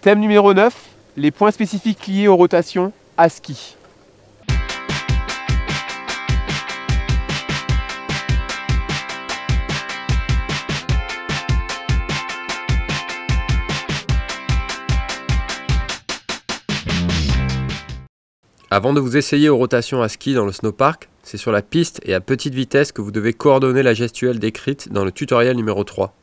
Thème numéro 9, les points spécifiques liés aux rotations à ski. Avant de vous essayer aux rotations à ski dans le snowpark, c'est sur la piste et à petite vitesse que vous devez coordonner la gestuelle décrite dans le tutoriel numéro 3.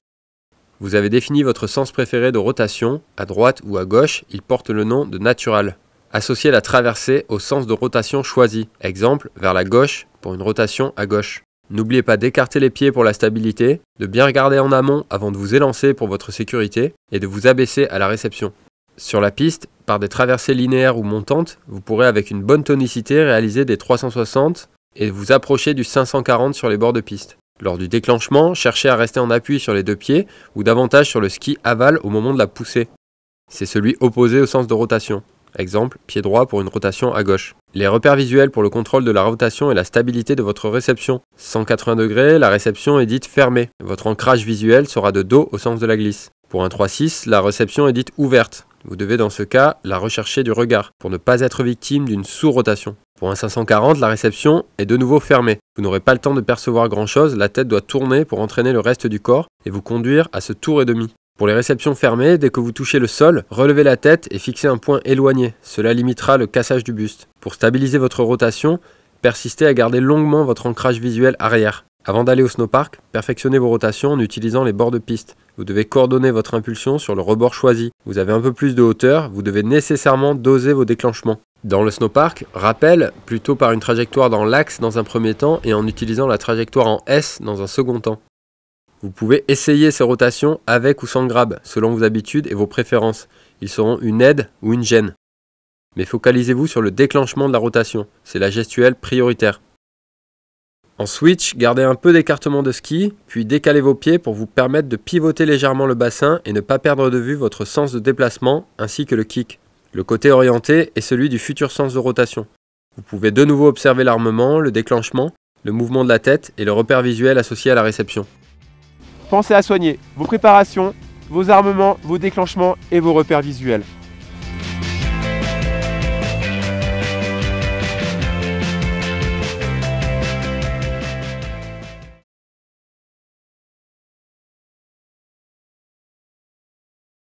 Vous avez défini votre sens préféré de rotation, à droite ou à gauche, il porte le nom de natural. Associez la traversée au sens de rotation choisi, exemple vers la gauche pour une rotation à gauche. N'oubliez pas d'écarter les pieds pour la stabilité, de bien regarder en amont avant de vous élancer pour votre sécurité et de vous abaisser à la réception. Sur la piste, par des traversées linéaires ou montantes, vous pourrez avec une bonne tonicité réaliser des 360 et vous approcher du 540 sur les bords de piste. Lors du déclenchement, cherchez à rester en appui sur les deux pieds ou davantage sur le ski aval au moment de la poussée. C'est celui opposé au sens de rotation. Exemple, pied droit pour une rotation à gauche. Les repères visuels pour le contrôle de la rotation et la stabilité de votre réception. 180 degrés, la réception est dite fermée. Votre ancrage visuel sera de dos au sens de la glisse. Pour un 3-6, la réception est dite ouverte. Vous devez dans ce cas la rechercher du regard pour ne pas être victime d'une sous-rotation. Pour un 540, la réception est de nouveau fermée. Vous n'aurez pas le temps de percevoir grand chose, la tête doit tourner pour entraîner le reste du corps et vous conduire à ce tour et demi. Pour les réceptions fermées, dès que vous touchez le sol, relevez la tête et fixez un point éloigné. Cela limitera le cassage du buste. Pour stabiliser votre rotation, persistez à garder longuement votre ancrage visuel arrière. Avant d'aller au snowpark, perfectionnez vos rotations en utilisant les bords de piste. Vous devez coordonner votre impulsion sur le rebord choisi. Vous avez un peu plus de hauteur, vous devez nécessairement doser vos déclenchements. Dans le snowpark, rappel plutôt par une trajectoire dans l'axe dans un premier temps et en utilisant la trajectoire en S dans un second temps. Vous pouvez essayer ces rotations avec ou sans grab, selon vos habitudes et vos préférences. Ils seront une aide ou une gêne. Mais focalisez-vous sur le déclenchement de la rotation, c'est la gestuelle prioritaire. En switch, gardez un peu d'écartement de ski, puis décalez vos pieds pour vous permettre de pivoter légèrement le bassin et ne pas perdre de vue votre sens de déplacement ainsi que le kick. Le côté orienté est celui du futur sens de rotation. Vous pouvez de nouveau observer l'armement, le déclenchement, le mouvement de la tête et le repère visuel associé à la réception. Pensez à soigner vos préparations, vos armements, vos déclenchements et vos repères visuels.